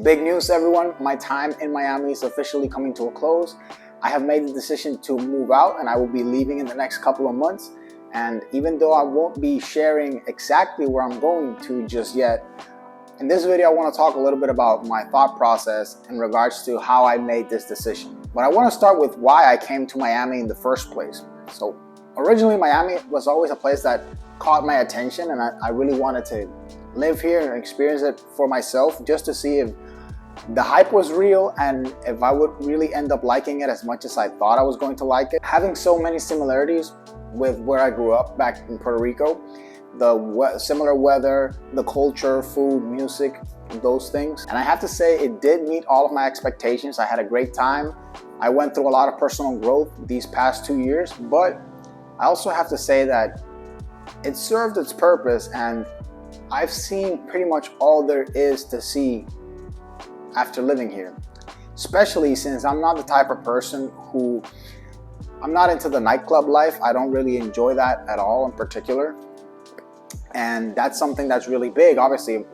Big news, everyone. My time in Miami is officially coming to a close. I have made the decision to move out and I will be leaving in the next couple of months. And even though I won't be sharing exactly where I'm going to just yet, in this video I want to talk a little bit about my thought process in regards to how I made this decision. But I want to start with why I came to Miami in the first place. So originally Miami was always a place that caught my attention, and I really wanted to live here and experience it for myself, just to see if the hype was real and if I would really end up liking it as much as I thought I was going to like it. Having so many similarities with where I grew up back in Puerto Rico, the similar weather, the culture, food, music, those things. And I have to say, it did meet all of my expectations. I had a great time. I went through a lot of personal growth these past 2 years, but I also have to say that it served its purpose, and I've seen pretty much all there is to see after living here. Especially since I'm not the type of person I'm not into the nightclub life. I don't really enjoy that at all in particular. And that's something that's really big. Obviously,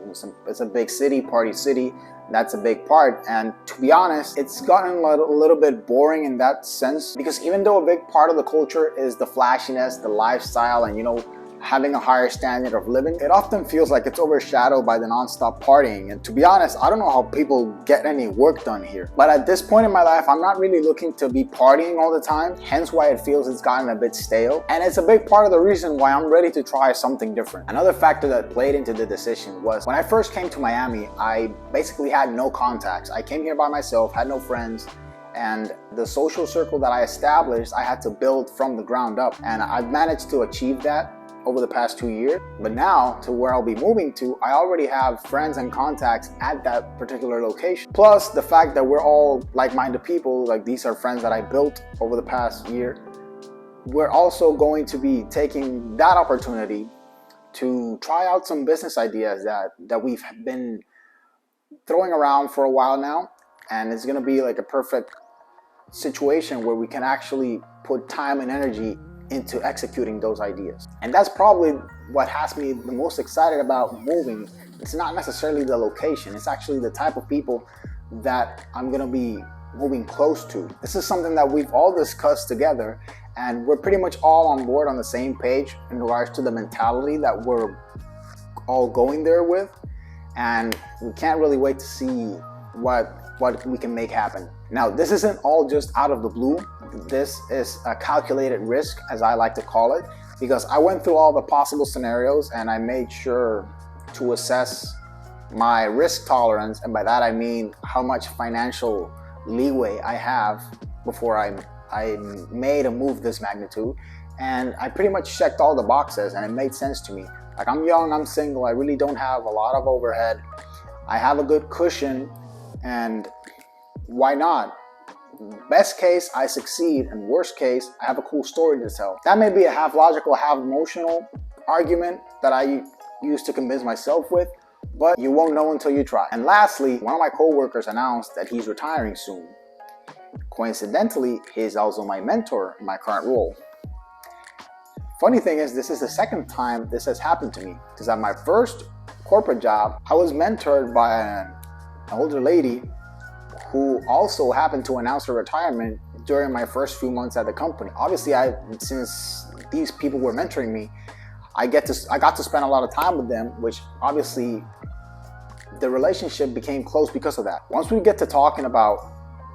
it's a big city, party city. That's a big part. And to be honest, it's gotten a little bit boring in that sense, because even though a big part of the culture is the flashiness, the lifestyle, and having a higher standard of living, it often feels like it's overshadowed by the non-stop partying. And to be honest, I don't know how people get any work done here. But at this point in my life, I'm not really looking to be partying all the time, hence why it feels it's gotten a bit stale. And it's a big part of the reason why I'm ready to try something different. Another factor that played into the decision was when I first came to Miami, I basically had no contacts. I came here by myself, had no friends, and the social circle that I established, I had to build from the ground up. And I've managed to achieve that over the past 2 years. But now, to where I'll be moving to, I already have friends and contacts at that particular location. Plus the fact that we're all like-minded people, like these are friends that I built over the past year. We're also going to be taking that opportunity to try out some business ideas that we've been throwing around for a while now. And it's gonna be like a perfect situation where we can actually put time and energy into executing those ideas. And that's probably what has me the most excited about moving. It's not necessarily the location, it's actually the type of people that I'm gonna be moving close to. This is something that we've all discussed together, and we're pretty much all on board on the same page in regards to the mentality that we're all going there with. And we can't really wait to see what we can make happen. Now, this isn't all just out of the blue. This is a calculated risk, as I like to call it, because I went through all the possible scenarios and I made sure to assess my risk tolerance. And by that I mean how much financial leeway I have before I made a move this magnitude. And I pretty much checked all the boxes, and it made sense to me. Like, I'm young, I'm single, I really don't have a lot of overhead. I have a good cushion, and why not? Best case, I succeed, and worst case, I have a cool story to tell. That may be a half logical, half emotional argument that I use to convince myself with, but you won't know until you try. And lastly, one of my coworkers announced that he's retiring soon. Coincidentally, he's also my mentor in my current role. Funny thing is, this is the second time this has happened to me, because at my first corporate job, I was mentored by an older lady who also happened to announce her retirement during my first few months at the company. Obviously, since these people were mentoring me, I got to spend a lot of time with them, which obviously the relationship became close because of that. Once we get to talking about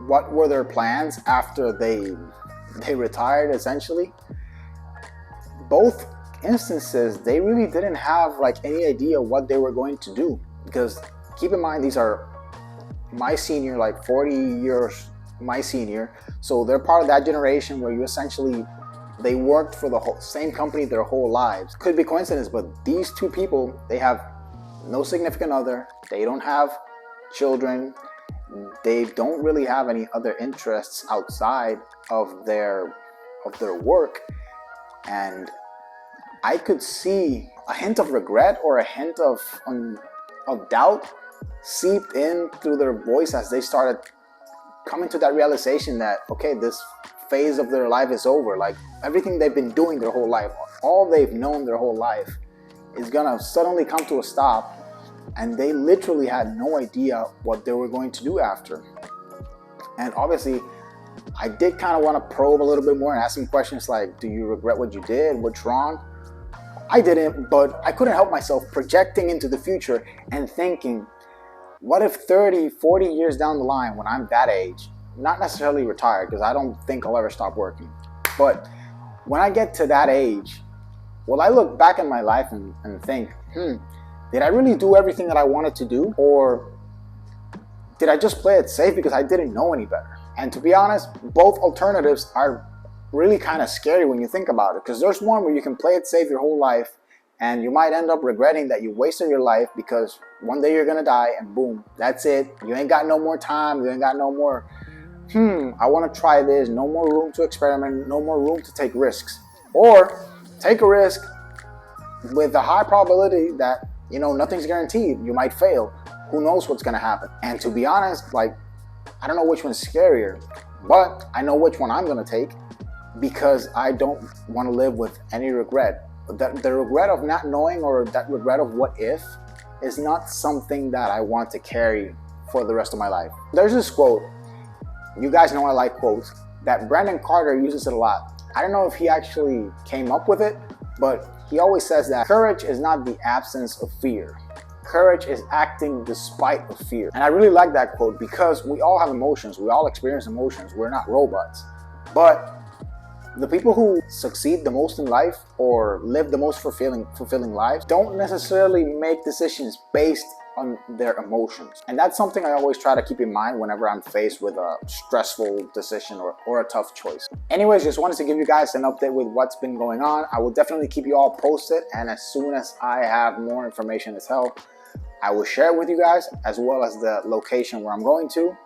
what were their plans after they retired, essentially, both instances, they really didn't have like any idea what they were going to do. Because keep in mind, these are my senior, like 40 years my senior, so they're part of that generation where they worked for the same company their whole lives. Could be coincidence, but these two people, they have no significant other, they don't have children, they don't really have any other interests outside of their work. And I could see a hint of regret or a hint of doubt seeped in through their voice as they started coming to that realization that, okay, this phase of their life is over. Like, everything they've been doing their whole life, all they've known their whole life, is gonna suddenly come to a stop and they literally had no idea what they were going to do after. And obviously, I did kind of want to probe a little bit more and ask some questions like, do you regret what you did? What's wrong? I didn't, but I couldn't help myself projecting into the future and thinking, what if 30, 40 years down the line, when I'm that age, not necessarily retired, because I don't think I'll ever stop working, but when I get to that age, will I look back in my life and think, did I really do everything that I wanted to do? Or did I just play it safe because I didn't know any better? And to be honest, both alternatives are really kind of scary when you think about it, because there's one where you can play it safe your whole life and you might end up regretting that you wasted your life, because one day you're gonna die and boom, that's it. You ain't got no more time, you ain't got no more, I wanna try this, no more room to experiment, no more room to take risks. Or take a risk with a high probability that, you know, nothing's guaranteed, you might fail. Who knows what's gonna happen? And to be honest, like, I don't know which one's scarier, but I know which one I'm gonna take, because I don't want to live with any regret. The regret of not knowing, or that regret of what if, is not something that I want to carry for the rest of my life. There's this quote, you guys know I like quotes, that Brandon Carter uses it a lot. I don't know if he actually came up with it, but he always says that courage is not the absence of fear. Courage is acting despite of fear. And I really like that quote, because we all have emotions. We all experience emotions. We're not robots. But the people who succeed the most in life, or live the most fulfilling lives, don't necessarily make decisions based on their emotions. And that's something I always try to keep in mind whenever I'm faced with a stressful decision or a tough choice. Anyways, just wanted to give you guys an update with what's been going on. I will definitely keep you all posted, and as soon as I have more information as hell, I will share it with you guys, as well as the location where I'm going to.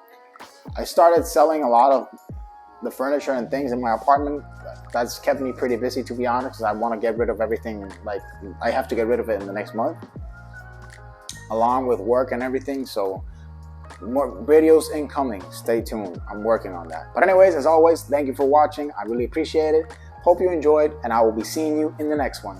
I started selling a lot of the furniture and things in my apartment. That's kept me pretty busy, to be honest, because I want to get rid of everything. Like, I have to get rid of it in the next month, along with work and everything. So more videos incoming, stay tuned, I'm working on that. But anyways, as always, thank you for watching, I really appreciate it. Hope you enjoyed, and I will be seeing you in the next one.